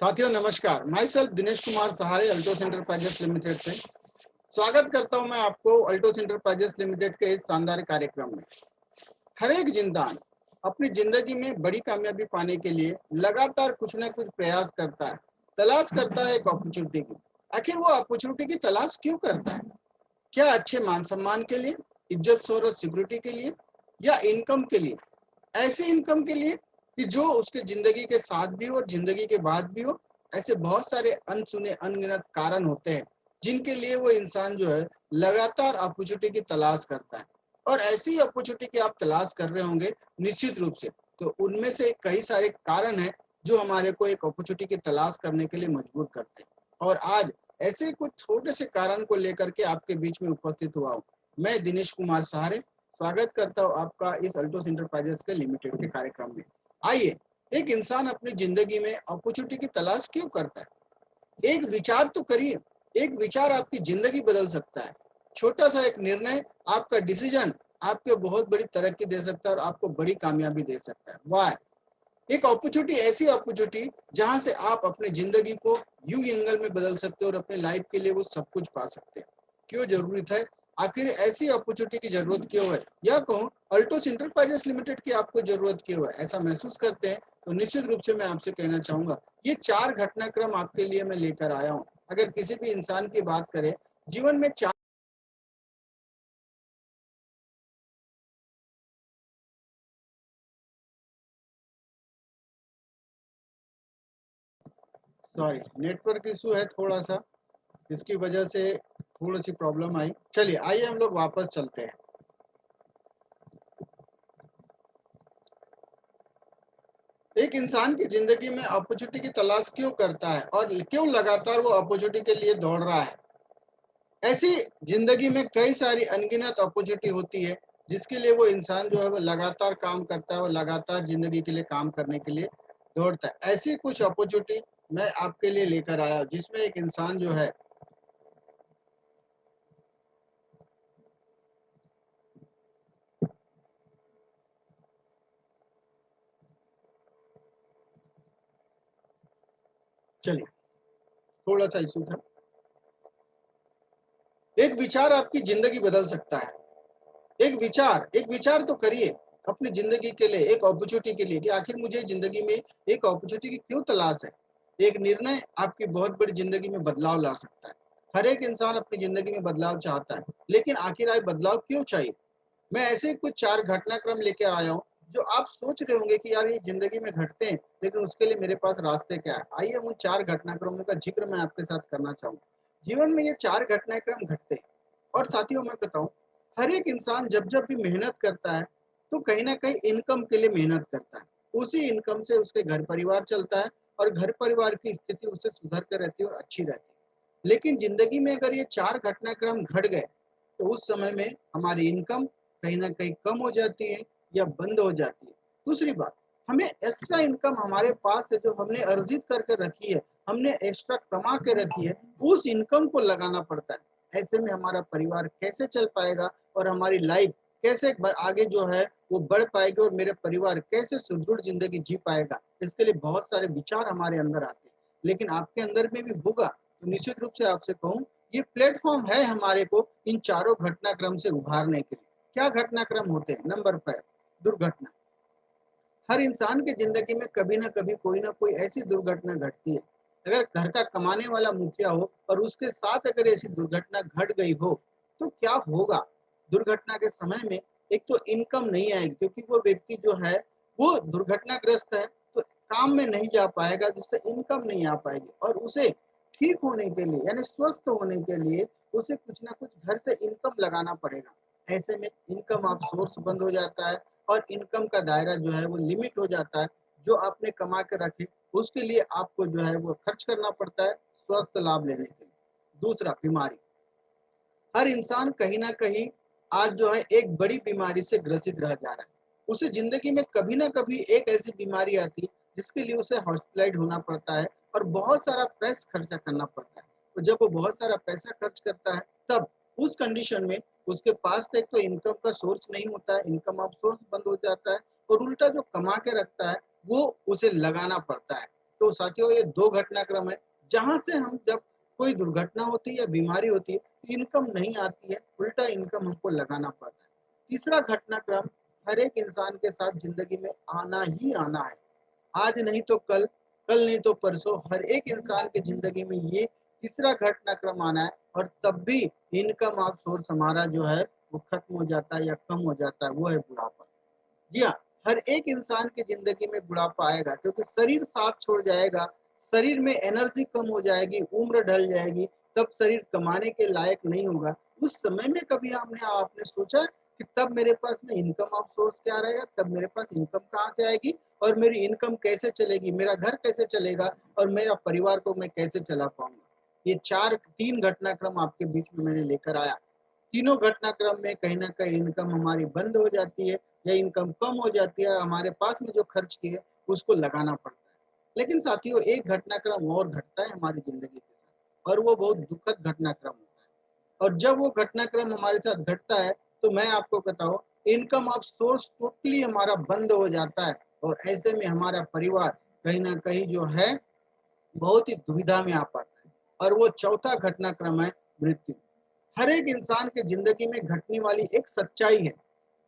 साथियों नमस्कार। My self Dinesh Kumar सहारे, अल्टोस एंटरप्राइजेस लिमिटेड से स्वागत करता हूं मैं आपको अल्टोस एंटरप्राइजेस लिमिटेड के इस शानदार कार्यक्रम में। हर एक इंसान अपनी जिंदगी में बड़ी कामयाबी पाने के लिए लगातार कुछ न कुछ प्रयास करता है, तलाश करता है एक अपॉर्चुनिटी की। आखिर वो अपॉर्चुनिटी की तलाश क्यों करता है? क्या अच्छे मान सम्मान के लिए, इज्जत शोहरत सिक्योरिटी के लिए, या इनकम के लिए? ऐसी इनकम के लिए कि जो उसके जिंदगी के साथ भी हो और जिंदगी के बाद भी हो। ऐसे बहुत सारे अनसुने अनगिनत कारण होते हैं जिनके लिए वो इंसान जो है लगातार अपॉर्चुनिटी की तलाश करता है। और ऐसी अपॉर्चुनिटी की आप तलाश कर रहे होंगे निश्चित रूप से, तो उनमें से कई सारे कारण हैं जो हमारे को एक अपॉर्चुनिटी की तलाश करने के लिए मजबूर करते हैं। और आज ऐसे कुछ छोटे से कारण को लेकर के आपके बीच में उपस्थित हुआ हूँ। मैं दिनेश कुमार सहारे स्वागत करता हूँ आपका इस अल्टोस एंटरप्राइजेस के लिमिटेड के कार्यक्रम में। आइए, एक इंसान अपनी जिंदगी में अपॉर्चुनिटी की तलाश क्यों करता है? एक विचार तो करिए। एक विचार आपकी जिंदगी बदल सकता है। छोटा सा एक निर्णय, आपका डिसीजन आपको बहुत बड़ी तरक्की दे सकता है और आपको बड़ी कामयाबी दे सकता है। वाह! एक अपॉर्चुनिटी, ऐसी अपॉर्चुनिटी जहां से आप अपने जिंदगी को यू एंगल में बदल सकते हो और अपने लाइफ के लिए वो सब कुछ पा सकते हैं। क्यों जरूरत है? आखिर ऐसी अपॉर्चुनिटी की जरूरत क्यों है, या कहूँ अल्टोस इंटरप्राइजेस लिमिटेड की आपको जरूरत क्यों है? ऐसा महसूस करते हैं तो निश्चित रूप से मैं आपसे कहना चाहूंगा, ये 4 घटनाक्रम आपके लिए मैं लेकर आया हूँ। अगर किसी भी इंसान की बात करें, जीवन में सॉरी, नेटवर्क इशू है थोड़ा सा, इसकी वजह से थोड़ी सी प्रॉब्लम आई। चलिए, आइए हम लोग वापस चलते हैं। एक इंसान की जिंदगी में अपॉर्चुनिटी की तलाश क्यों करता है और क्यों लगातार वो अपॉर्चुनिटी के लिए दौड़ रहा है? ऐसी जिंदगी में कई सारी अनगिनत अपॉर्चुनिटी होती है जिसके लिए वो इंसान जो है वो लगातार काम करता है, वो लगातार जिंदगी के लिए काम करने के लिए दौड़ता है। ऐसी कुछ अपॉर्चुनिटी मैं आपके लिए लेकर आया हूं, जिसमें एक इंसान जो है चलिए, थोड़ा सा इशू था। एक विचार आपकी जिंदगी बदल सकता है। एक विचार तो करिए अपनी जिंदगी के लिए, एक अपॉर्चुनिटी के लिए कि आखिर मुझे जिंदगी में एक अपॉर्चुनिटी की क्यों तलाश है। एक निर्णय आपकी बहुत बड़ी जिंदगी में बदलाव ला सकता है। हर एक इंसान अपनी जिंदगी में बदलाव चाहता है, लेकिन आखिर आए बदलाव क्यों चाहिए? मैं ऐसे कुछ 4 घटनाक्रम लेकर आया हूँ जो आप सोच रहे होंगे कि यार ये जिंदगी में घटते हैं, लेकिन उसके लिए मेरे पास रास्ते क्या है? आइए उन 4 घटनाक्रमों का जिक्र मैं आपके साथ करना चाहूँगा। जीवन में ये 4 घटनाक्रम घटते हैं। और साथियों, मैं बताऊँ, हर एक इंसान जब-जब भी मेहनत करता है, तो कहीं न कहीं इनकम के लिए मेहनत करता है। उसी इनकम से उसके घर-परिवार चलता है और घर-परिवार की स्थिति उससे सुधर कर रहती है और अच्छी रहती है। लेकिन ज़िंदगी में अगर ये 4 घटनाक्रम घट गए, तो उस समय में हमारी इनकम कहीं न कहीं कम हो जाती है या बंद हो जाती है। दूसरी बात, हमें एक्स्ट्रा इनकम हमारे पास है जो हमने अर्जित करके रखी है, हमने एक्स्ट्रा कमा के रखी है, उस इनकम को लगाना पड़ता है। ऐसे में हमारा परिवार कैसे चल पाएगा और हमारी लाइफ कैसे आगे जो है वो बढ़ पाएगी और मेरे परिवार कैसे सुदृढ़ जिंदगी जी पाएगा? इसके लिए बहुत सारे विचार हमारे अंदर आते हैं, लेकिन आपके अंदर में भी होगा। तो निश्चित रूप से आपसे कहूँ, ये प्लेटफॉर्म है हमारे को इन चारों घटनाक्रम से उभारने के लिए। क्या घटनाक्रम होते हैं? नंबर 5, दुर्घटना। हर इंसान की जिंदगी में कभी ना कभी कोई ना कोई ऐसी दुर्घटना घटती है। अगर घर का कमाने वाला मुखिया हो और उसके साथ अगर ऐसी दुर्घटना घट गई हो, तो क्या होगा? दुर्घटना के समय में एक तो इनकम नहीं आएगी, क्योंकि वो व्यक्ति जो है वो दुर्घटनाग्रस्त है, तो काम में नहीं जा पाएगा, जिससे इनकम नहीं आ पाएगी और उसे ठीक होने के लिए यानी स्वस्थ होने के लिए उसे कुछ ना कुछ घर से इनकम लगाना पड़ेगा। ऐसे में इनकम ऑफ सोर्स बंद हो जाता है और इनकम का दायरा जो है वो लिमिट हो जाता है। जो आपने कमा के रखे, उसके लिए आपको जो है वो खर्च करना पड़ता है स्वस्थ लाभ लेने के लिए। दूसरा, बीमारी। हर इंसान कहीं न कहीं आज जो है एक बड़ी बीमारी से ग्रसित रह जा रहा है। उसे ज़िंदगी में कभी न कभी एक ऐसी बीमारी आती है जिसके लिए उसे हॉस्पिटलाइज़ होना पड़ता है और बहुत सारा पैसा खर्चा करना पड़ता है। तो जब वो बहुत सारा पैसा खर्च करता है, तब उस कंडीशन में उसके पास एक तो इनकम का सोर्स नहीं होता है, इनकम ऑफ सोर्स बंद हो जाता है और उल्टा जो कमा के रखता है वो उसे लगाना पड़ता है। तो साथियों ये 2 घटनाक्रम है, जहाँ से हम जब कोई दुर्घटना होती है या बीमारी होती है, इनकम नहीं आती है, उल्टा इनकम हमको लगाना पड़ता है। तीसरा घटनाक्रम हर एक इंसान के साथ ज़िंदगी में आना ही आना है। आज नहीं तो कल, कल नहीं तो परसों हर एक इंसान की ज़िंदगी में ये तीसरा घटनाक्रम आना है और तब भी इनकम ऑफ सोर्स हमारा जो है वो खत्म हो जाता है या कम हो जाता है, वो है बुढ़ापा। जी हाँ, हर एक इंसान की ज़िंदगी में बुढ़ापा आएगा क्योंकि शरीर साथ छोड़ जाएगा, शरीर में एनर्जी कम हो जाएगी, उम्र ढल जाएगी, तब शरीर कमाने के लायक नहीं होगा। उस समय में कभी आपने आपने सोचा कि तब मेरे पास में इनकम ऑफ सोर्स क्या रहेगा? तब मेरे पास इनकम कहाँ से आएगी और मेरी इनकम कैसे चलेगी? मेरा घर कैसे चलेगा और मेरा परिवार को मैं कैसे चला पाऊँगा? ये 3 घटनाक्रम आपके बीच में मैंने लेकर आया। तीनों घटनाक्रम में कहीं न कहीं इनकम हमारी बंद हो जाती है या इनकम कम हो जाती है, हमारे पास में जो खर्च किए उसको लगाना पड़ता है। लेकिन साथियों एक घटनाक्रम और घटता है हमारी ज़िंदगी के साथ और वो बहुत दुखद घटनाक्रम होता है और जब वो घटनाक्रम हमारे साथ घटता है, तो मैं आपको बताऊँ इनकम ऑफ सोर्स टोटली हमारा बंद हो जाता है और ऐसे में हमारा परिवार कहीं न कहीं जो है बहुत ही दुविधा में आ पाता है और वो चौथा घटनाक्रम है मृत्यु। हर एक इंसान की ज़िंदगी में घटने वाली एक सच्चाई है,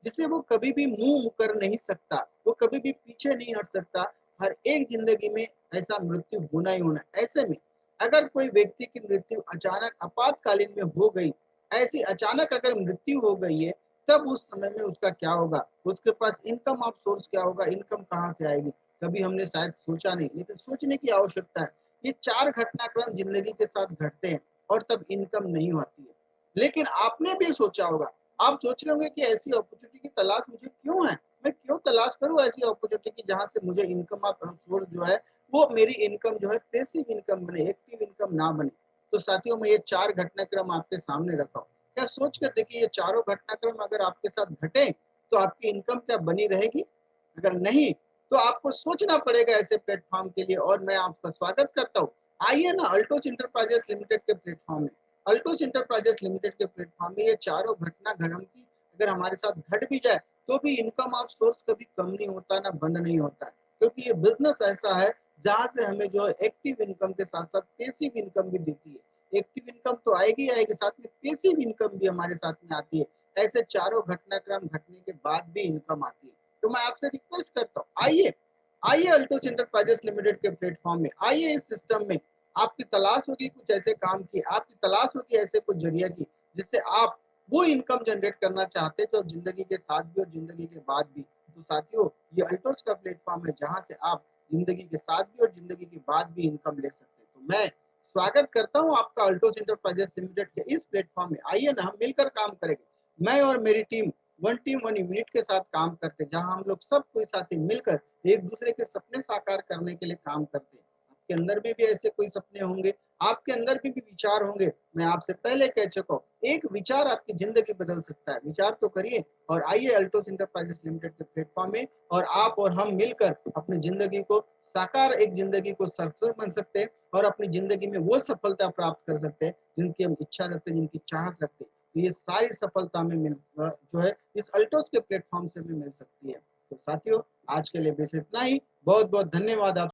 जिसे वो कभी भी मुँह कर नहीं सकता, वो कभी भी पीछे नहीं हट सकता। हर एक ज़िंदगी में ऐसा मृत्यु होना ही होना है। ऐसे में अगर कोई व्यक्ति की मृत्यु अचानक आपातकालीन में हो गई, ऐसी अचानक अगर मृत्यु हो गई है, तब उस समय में उसका क्या होगा? उसके पास इनकम ऑफ सोर्स क्या होगा? इनकम कहाँ से आएगी? कभी हमने शायद सोचा नहीं, लेकिन सोचने की आवश्यकता है। ये 4 घटनाक्रम ज़िंदगी के साथ घटते हैं और तब इनकम नहीं होती है। लेकिन आपने भी सोचा होगा, आप सोच रहे होंगे कि ऐसी अपॉर्च्युनिटी की तलाश मुझे क्यों है? मैं क्यों तलाश करूँ ऐसी अपॉर्च्युनिटी की जहाँ से मुझे इनकम ऑफ सोर्स जो है, वो मेरी इनकम जो है पैसिव इनकम बने, एक्टिव इनकम ना बने। तो साथियों मैं ये 4 घटनाक्रम आपके सामने रखा हूँ। क्या सोच कर देखिए ये चारों घटनाक्रम अगर आपके साथ घटे, तो आपकी इनकम क्या बनी रहेगी? अगर नहीं, तो आपको सोचना पड़ेगा ऐसे प्लेटफ़ॉर्म के लिए और मैं आपका स्वागत करता हूँ। आइए ना अल्टोस एंटरप्राइजेज़ लिमिटेड के प्लेटफ़ॉर्म में। अल्टोस एंटरप्राइजेज़ लिमिटेड के प्लेटफ़ॉर्म में ये चारों घटना घटती अगर हमारे साथ घट भी जाए, तो भी इनकम ऑफ सोर्स कभी कम नहीं होता, ना बंद नहीं होता है। क्योंकि ये बिज़नेस ऐसा है, जहाँ से हमें जो है एक्टिव इनकम के साथ-साथ पैसिव इनकम भी देती है। एक्टिव इनकम तो आएगी ही आएगी, साथ में पैसिव इनकम भी हमारे साथ में आती है। ऐसे चारों घटनाक्रम घटने के बाद भी इनकम आती है। तो मैं आपसे रिक्वेस्ट करता हूँ, आइए, आइए अल्टोस एंटरप्राइजेज़ लिमिटेड के प्लेटफ़ॉर्म में, आइए इस सिस्टम में। आपकी तलाश होगी कुछ ऐसे काम की, आपकी तलाश होगी ऐसे कुछ ज़रिया की, जिससे आप वो इनकम जनरेट करना चाहते हैं, जो ज़िंदगी के साथ भी और ज़िंदगी के बाद भी। तो साथियों, ये अल्टोस का प्लेटफ़ॉर्म है, जहाँ से आप ज़िंदगी के साथ भी और ज़िंदगी के बाद भी इनकम ले सकते हैं। तो मैं स्वागत करता हूँ आपका अल्टोस एंटरप्राइजेज़ लिमिटेड के इस प्लेटफ़ॉर्म में। आइए ना, हम मिलकर काम करेंगे। मैं और मेरी team, one team one unit के साथ काम करते हैं, जहाँ हम लोग सब कोई साथी मिलकर एक-दूसरे के सपने साकार करने के लिए काम करते हैं। आपके अंदर में भी ऐसे कोई सपने होंगे, आपके अंदर भी विचार होंगे। मैं आपसे पहले कह चुका हूँ, एक विचार आपकी ज़िंदगी बदल सकता है। विचार तो करिए और आइए अल्टोस एंटरप्राइजेज़ लिमिटेड के प्लेटफ़ॉर्म में और आप और हम मिलकर अपनी ज़िंदगी को साकार एक ज़िंदगी को सरसों बन सकते हैं और अपनी ज़िंदगी में वो सफलता प्राप्त कर सकते हैं, जिनकी हम इच्छा रखते हैं, जिनकी चाहत रखते हैं। तो ये सारी सफलता हमें जो है इस अल्टोस के प्लेटफ़ॉर्म से भी मिल सकती है। तो साथियों, आज के लिए बस इतना ही। बहुत-बहुत धन्यवाद आप